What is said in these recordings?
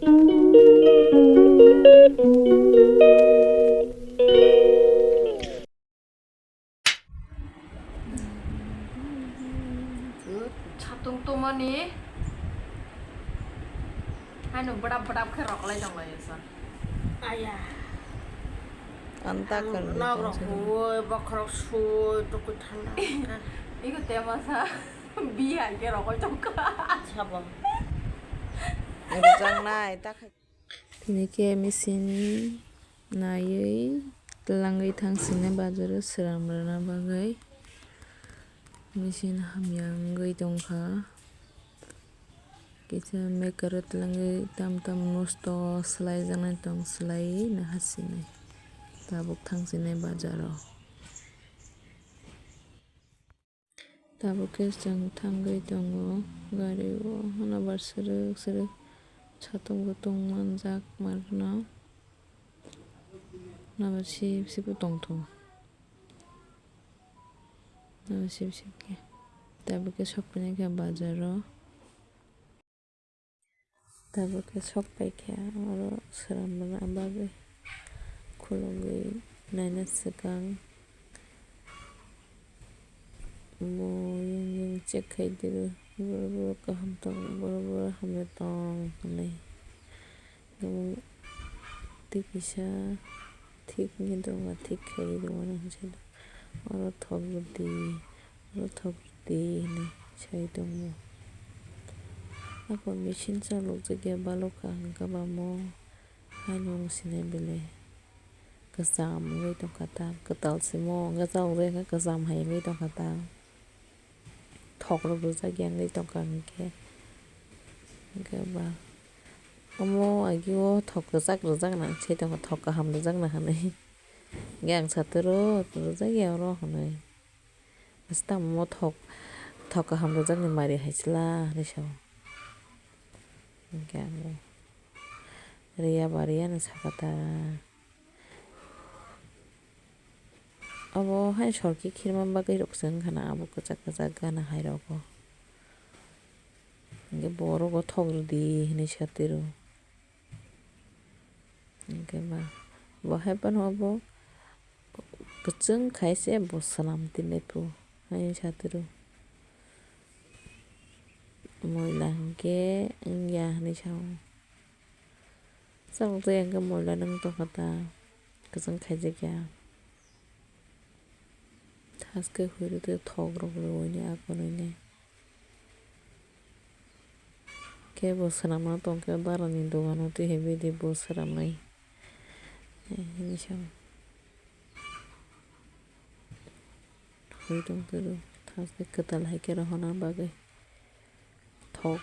thangmani hai nu badap kherok lai dong lai son ayah Anta कर na देते bro हैं hoy bakrok soy to ko thanda iku tema sa Bhee hai kherok oi chong ka sabo Rujang nai tak tini ke mesin nai telangai thang sine bazar seramrana bagai mesin hamyang gai tongkha kita maker telangai tam nosto selai janai tong selai na hasine tabuk thang sine bazaro tabuk ke jang thangai tongo gari o hanabar sere chatung gutung manjak marna nabar sip tongthong nabar sip ke tabuk ke sokpani ke bazaro tabuk ke sokpai ke aro seramrana bagai khulogoi naina sikang bo yang check khaidiru boro kaham tong boro hamya tong nei gamo tikisa ঠিক ni donga ঠিক khai donga hanse aro thogrudi ni sai dongo ako machine chalok jagya baloka hangkabamo hainong sine bele kasam ngai tongkata katal simo gajau re kasam hai ngai tongkata thogrok jagya ngai tongka hangke gaba omo agio thok rajak na sai tongka thok kaham rajak na hanai gang satero rajagya ro hanai astam mo thok kaham rajak ni mari haisla reso gamo riya bariya na sakata abo hai sorki khirma bagui rok se wngkhana abo kwchak gana hai rogo hingke borogo thogrudi hinui satiro hingke bo haibano abo kwchung khaise bo swnam tinai pu hai satiro moila hingke wngya hinui sao chalokjagya hingke moila nung tongkata kwchung khaijakya thaske huirwi thogrok rwini akononi khe bo swnamna tongkha barani dogano tui bini bo swnamnai hinui sao hui tongtoro thaske kwtal haikhe rohona bagui thok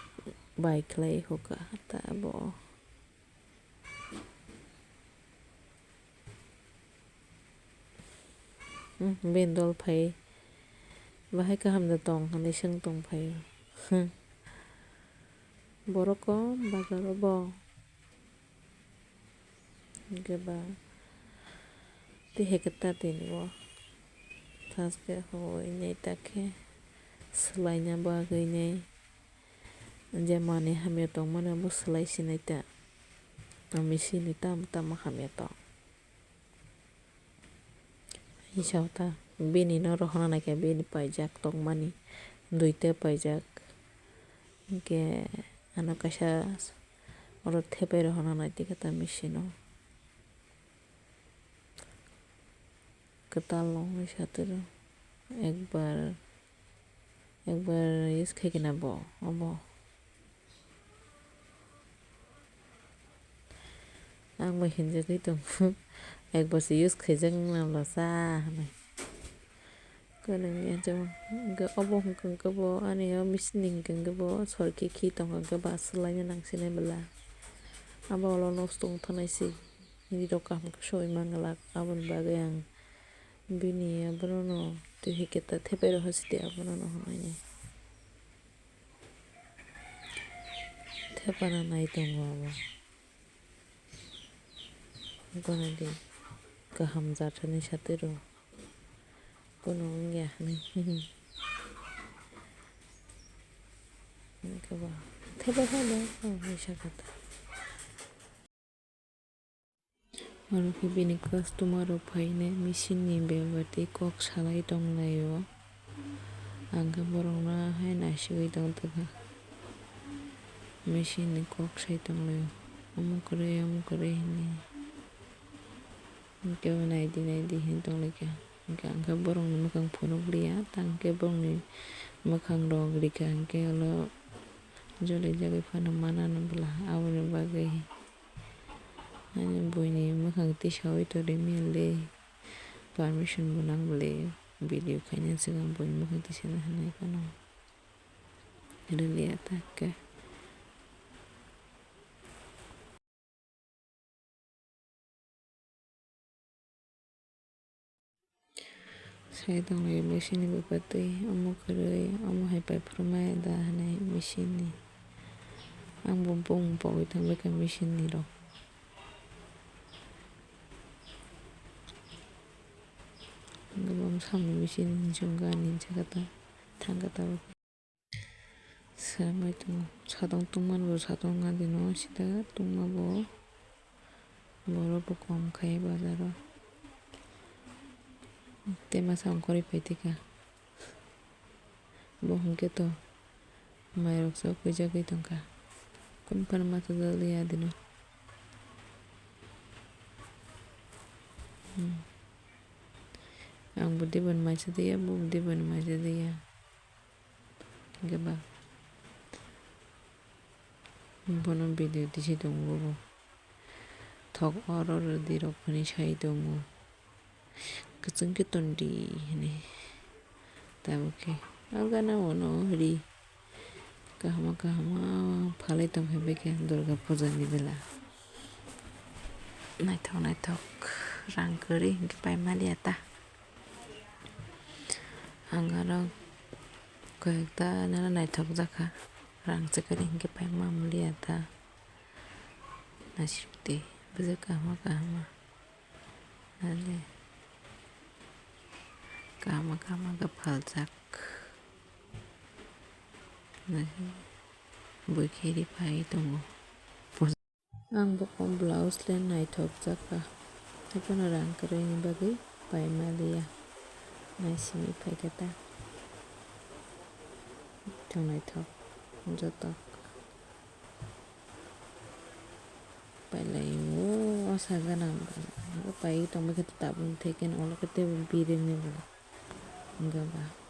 bai khlai hoka tabo bendol phai bahai kahamda tong hinui sung tongphaio boroko bazaro bo hingkhe tihekta tini o thaske hoi nei takhe swlaina bagui nei je manui hamya tongmani abo swlai sinai ta machine ni tam hamya tong hisao ta bini no rohona naikhe bini paijak tongmani duita paijak hingke ano kaisa oro thepai rohona naitike ta machine o kwtal ongoi satiro ekbar use khaikhe bo obo angbo hinjagui tongo ekbarso use khaijak namlasa hinui gwanangya hingke obo hingkhe bo ani o machine ni hingkhe bo sorki khi tongkha swlaina nangsinai bwla abo ulo nosto ongthannai si ree rok kaham khe soi manglak aboni bagui ang bini abono tihekta thepai roha sidi abono honai thepana nai tongo abo ganadi kaham jathani satiro bono wngya hinui hingkhe thepai fano hisakata आरो बिनि customer फैनो मेचिननि बेबादि कक सालाय दंलायो आंखौ बर'ना हायनासिगै दं तोगा मेचिननि कक साइ दंलायो अमुकरै के नायदि हिन दंलायखा आंखौ बर'नि मोखां फुनुग्रिया तांके बर'नि मोखां दंग्रिखा आंके हलो जलै जागै फानो माना नंबला आवनि बागै आंनि बयनि मोखां तिसावै तोरै मेले पारमिशन बुनांगले भिडिअ खायनो सिगां बयनि मोखां तिसानो हानाय फानो रिलिया ताके saya donglayo mesin ni bapatay amukuray amuhay paipramay dahanay mesin ni ang bumbong pawit ang baka mesin ni ro gabam samni mesin ni jungganin jakata thangkata samay tong sadong tungman bo sadong ngandino sida tungma bo boro bo kom khay bazaro tema samkori paitika bohongke to mayrok so kujagai tongka kumpan mata dali adino ang budi ban maisa dia budi ban maisa dia gaba bono video disi dongo thok oror dirok pani sai dongo keceng ketondi ini tabuke agana wono ri kahama phalai tong hebeke durga puja ni bela naithok rang kori pai maliata angaro kayakta nana naithok jaka rang chakari pai mamliata nasipte buja kahama nale kahama ga phaljak boikeri pai tongo ang bokong blouse len naithok jaka hapono rang kori ni bagai pai malia naisimi paikata thong naithok jotok pailai osaganam pai tong bakata tabun theken olokate biring ni bala gaba